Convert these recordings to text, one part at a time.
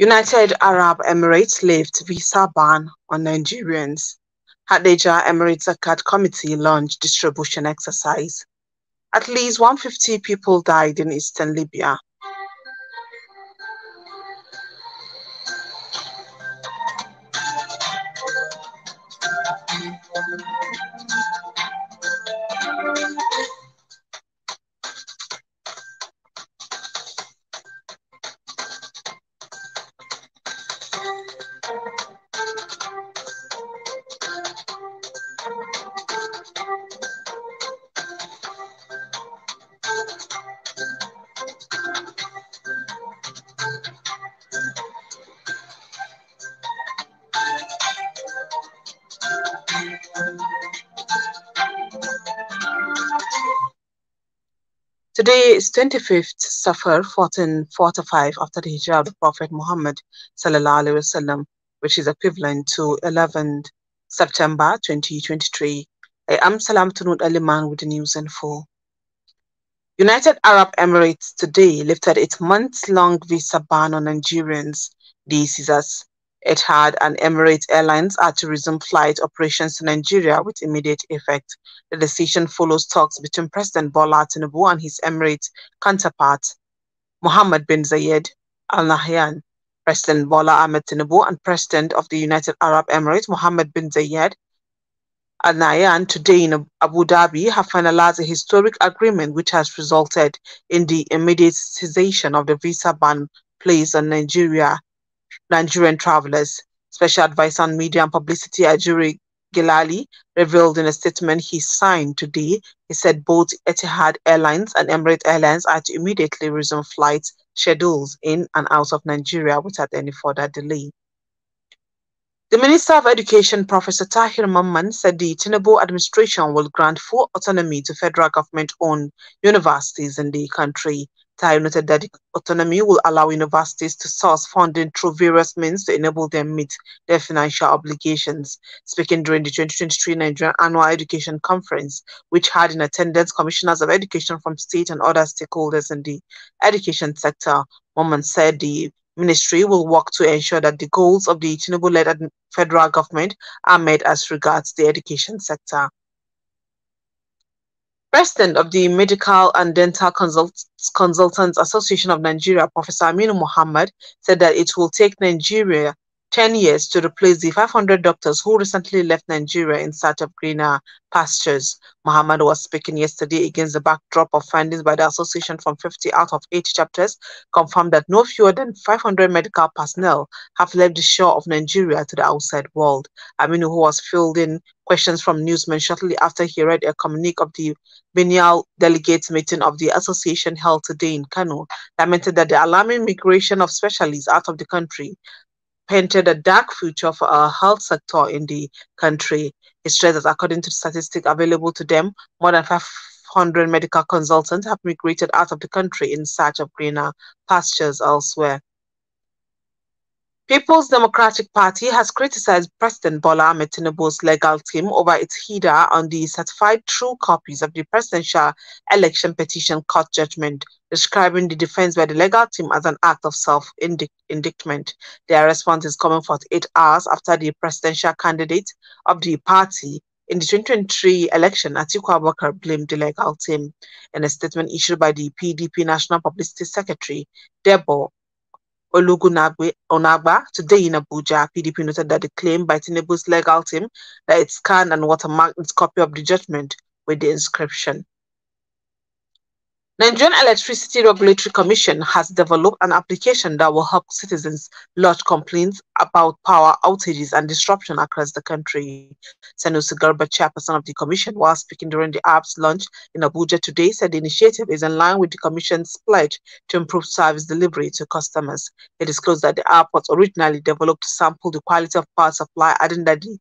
United Arab Emirates lifts visa ban on Nigerians. Hadija Emirates Zakat Committee launched distribution exercise. At least 150 people died in eastern Libya. Today is 25th Safar 1445 after the Hijrah of the Prophet Muhammad sallallahu alaihi wasallam, which is equivalent to 11th September 2023. I am Salamtunut Aliman with the news and full. United Arab Emirates today lifted its months-long visa ban on Nigerians. This is as Etihad and Emirates Airlines are to resume flight operations to Nigeria with immediate effect. The decision follows talks between President Bola Tinubu and his Emirates counterpart, Mohammed bin Zayed Al Nahyan. President Bola Ahmed Tinubu and President of the United Arab Emirates, Mohammed bin Zayed Al Nahyan, today in Abu Dhabi, have finalized a historic agreement which has resulted in the immediate cessation of the visa ban placed on Nigerian travelers. Special Advisor on Media and Publicity Ajuri Gilali revealed in a statement he signed today. He said both Etihad Airlines and Emirates Airlines are to immediately resume flights schedules in and out of Nigeria without any further delay. The Minister of Education, Professor Tahir Mamman, said the Tinubu administration will grant full autonomy to federal government-owned universities in the country. Tahir noted that the autonomy will allow universities to source funding through various means to enable them meet their financial obligations. Speaking during the 2023 Nigerian Annual Education Conference, which had in attendance commissioners of education from state and other stakeholders in the education sector, Mamman said the Ministry will work to ensure that the goals of the Tinubu-led federal government are met as regards the education sector. President of the Medical and Dental Consultants Association of Nigeria, Professor Aminu Muhammad, said that it will take Nigeria 10 years to replace the 500 doctors who recently left Nigeria in search of greener pastures. Muhammad was speaking yesterday against the backdrop of findings by the association from 50 out of 8 chapters confirmed that no fewer than 500 medical personnel have left the shore of Nigeria to the outside world. Aminu, who was fielding questions from newsmen shortly after he read a communique of the biennial delegates meeting of the association held today in Kano, lamented that the alarming migration of specialists out of the country painted a dark future for our health sector in the country. He stressed that according to the statistics available to them, more than 500 medical consultants have migrated out of the country in search of greener pastures elsewhere. People's Democratic Party has criticized President Bola Ahmed Tinubu's legal team over its header on the certified true copies of the presidential election petition court judgment, describing the defense by the legal team as an act of self-indictment. Their response is coming 48 hours after the presidential candidate of the party in the 2023 election, Atiku Abubakar, blamed the legal team. In a statement issued by the PDP National Publicity Secretary, Debo Onagba, today in Abuja, PDP noted that the claim by Tinubu's legal team that it scanned and watermarked its copy of the judgment with the inscription. Nigerian Electricity Regulatory Commission has developed an application that will help citizens lodge complaints about power outages and disruption across the country. Sanusi Garba, chairperson of the commission, while speaking during the app's launch in Abuja today, said the initiative is in line with the commission's pledge to improve service delivery to customers. He disclosed that the app was originally developed to sample the quality of power supply, adding that the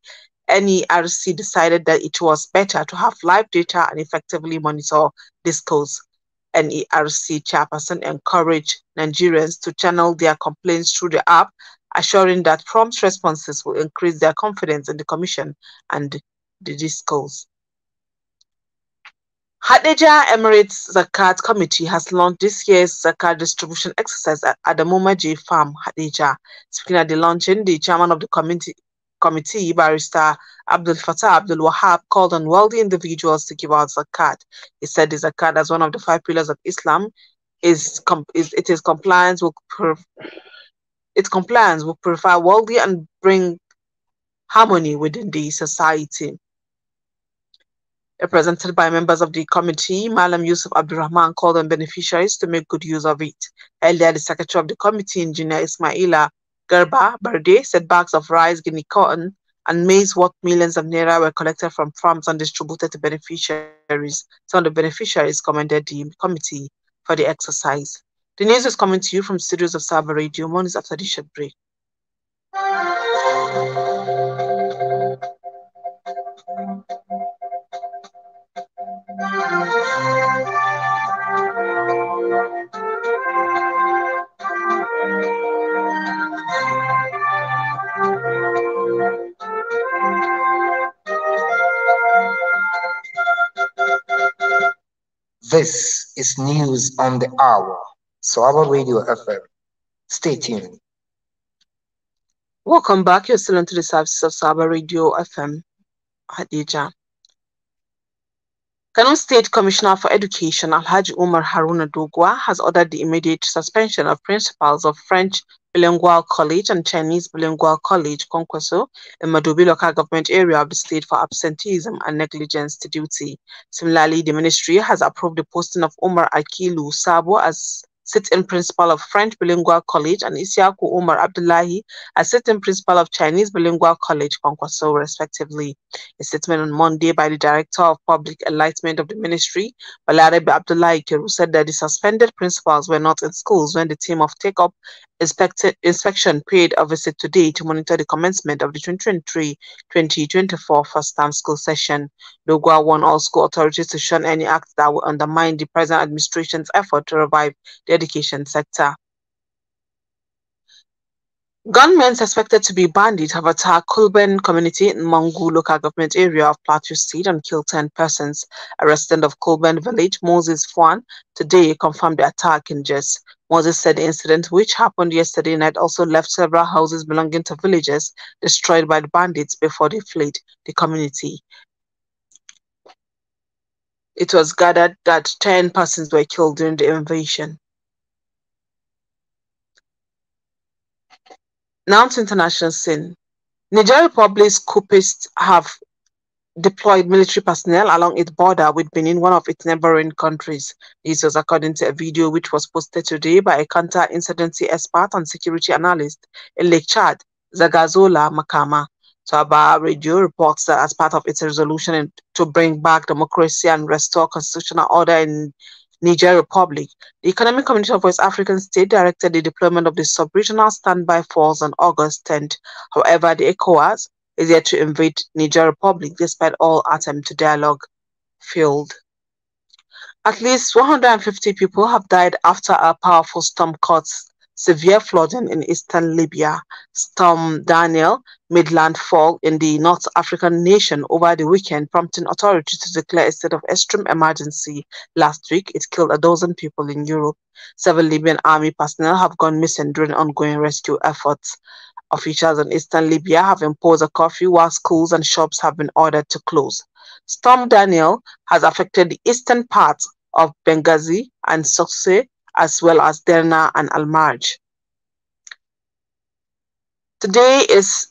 NERC decided that it was better to have live data and effectively monitor discos. NERC chairperson encouraged Nigerians to channel their complaints through the app, assuring that prompt responses will increase their confidence in the commission and the discos. Hadija Emirates Zakat Committee has launched this year's Zakat distribution exercise at the Mumaji Farm, Hadija. Speaking at the launching, the chairman of the committee, Barrister Abdul Fattah Abdul Wahab, called on wealthy individuals to give out Zakat. He said the Zakat, as one of the 5 pillars of Islam, its compliance will purify wealthy and bring harmony within the society. Represented by members of the committee, Malam Yusuf Abdurrahman called on beneficiaries to make good use of it. Earlier, the secretary of the committee, Engineer Ismaila Garba Barde, said bags of rice, guinea cotton, and maize worth millions of naira were collected from farms and distributed to beneficiaries. Some of the beneficiaries commended the committee for the exercise. The news is coming to you from studios of Sawaba Radio. One is after the short break. This is news on the hour. Sawaba Radio FM. Stay tuned. Welcome back. You're still on to the services of Sawaba Radio FM. Hadija. Kano State Commissioner for Education Alhaji Umar Haruna Dogwa has ordered the immediate suspension of principals of French Bilingual College and Chinese Bilingual College, Konkwaso, in Madobi local government area of the state for absenteeism and negligence to duty. Similarly, the ministry has approved the posting of Umar Akilu Sabo as sit-in principal of French Bilingual College and Isiaku Umar Abdullahi as sit-in principal of Chinese Bilingual College, Kwankwaso, respectively. A statement on Monday by the Director of Public Enlightenment of the Ministry, Balarabe Abdullahi Kiru, said that the suspended principals were not in schools when the team of Take-Up Inspection paid a visit today to monitor the commencement of the 2023-2024 first-term school session. Dogwa warned all school authorities to shun any acts that will undermine the present administration's effort to revive the education sector. Gunmen suspected to be bandits have attacked Kulben community in Mangu local government area of Plateau State and killed 10 persons. A resident of Kulben village, Moses Fuan, today confirmed the attack in Jess. Moses said the incident, which happened yesterday night, also left several houses belonging to villagers destroyed by the bandits before they fled the community. It was gathered that 10 persons were killed during the invasion. Now to international scene. Niger Republic's coupists have deployed military personnel along its border with Benin, one of its neighboring countries. This was according to a video which was posted today by a counter-insurgency expert and security analyst in Lake Chad, Zagazola Makama. Sawaba Radio reports that as part of its resolution to bring back democracy and restore constitutional order in Niger Republic, the Economic Community of West African States directed the deployment of the sub-regional standby force on August 10th. However, the ECOWAS is yet to invade Niger Republic despite all attempts to dialogue failed. At least 150 people have died after a powerful storm caused severe flooding in eastern Libya. Storm Daniel made landfall in the North African nation over the weekend, prompting authorities to declare a state of extreme emergency. Last week, it killed 12 people in Europe. 7 Libyan army personnel have gone missing during ongoing rescue efforts. Officials in eastern Libya have imposed a curfew while schools and shops have been ordered to close. Storm Daniel has affected the eastern parts of Benghazi and Sousse, as well as Derna and Al-Marj. Today is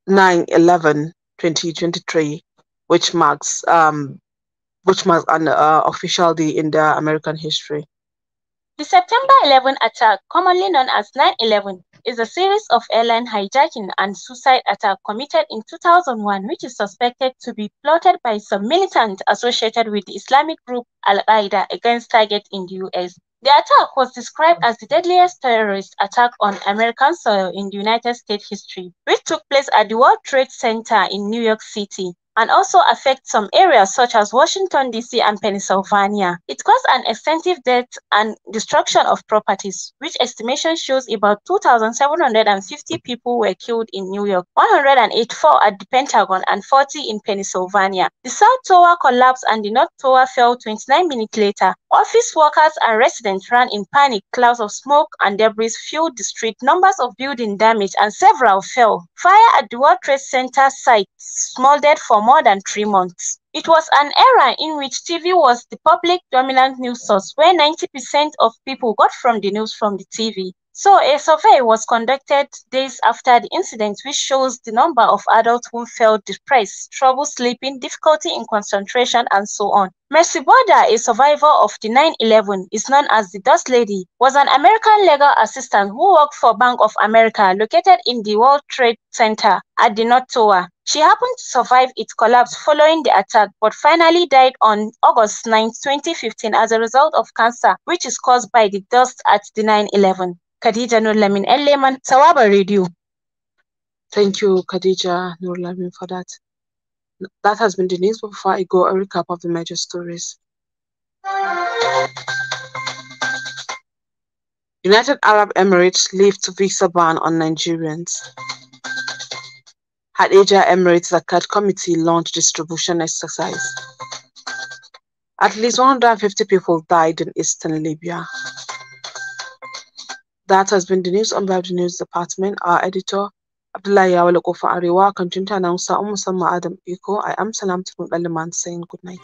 9/11/2023, which marks an official day in the American history. The September 11 attack, commonly known as 9/11, is a series of airline hijacking and suicide attacks committed in 2001, which is suspected to be plotted by some militants associated with the Islamic group Al-Qaeda against targets in the US. The attack was described as the deadliest terrorist attack on American soil in the United States history, which took place at the World Trade Center in New York City. and also affect some areas such as Washington, D.C. and Pennsylvania. It caused an extensive death and destruction of properties, which estimation shows about 2,750 people were killed in New York, 184 at the Pentagon, and 40 in Pennsylvania. The South Tower collapsed and the North Tower fell 29 minutes later. Office workers and residents ran in panic. Clouds of smoke and debris filled the street. Numbers of buildings damaged and several fell. Fire at the World Trade Center site smoldered for more than 3 months. It was an era in which TV was the public dominant news source, where 90% of people got from the news from the TV. So a survey was conducted days after the incident, which shows the number of adults who felt depressed, trouble sleeping, difficulty in concentration, and so on. Mercy Boda, a survivor of the 9/11, is known as the Dust Lady, was an American legal assistant who worked for Bank of America, located in the World Trade Center at the North Tower. She happened to survive its collapse following the attack, but finally died on August 9, 2015 as a result of cancer, which is caused by the dust at the 9/11. Khadija Nurlamin Leman, Sawaba Radio. Thank you, Khadija Nurlamin, for that. That has been the news. Before I go, a recap of the major stories. United Arab Emirates lift visa ban on Nigerians. Hadija Emirates Zakat Committee launched distribution exercise. At least 150 people died in eastern Libya. That has been the news on the News Department. Our editor, Abdullahi Yawale Kofa Rayuwa, content announcer, Musamma Adam Iko. I am Salam Tukun Aliman saying good night.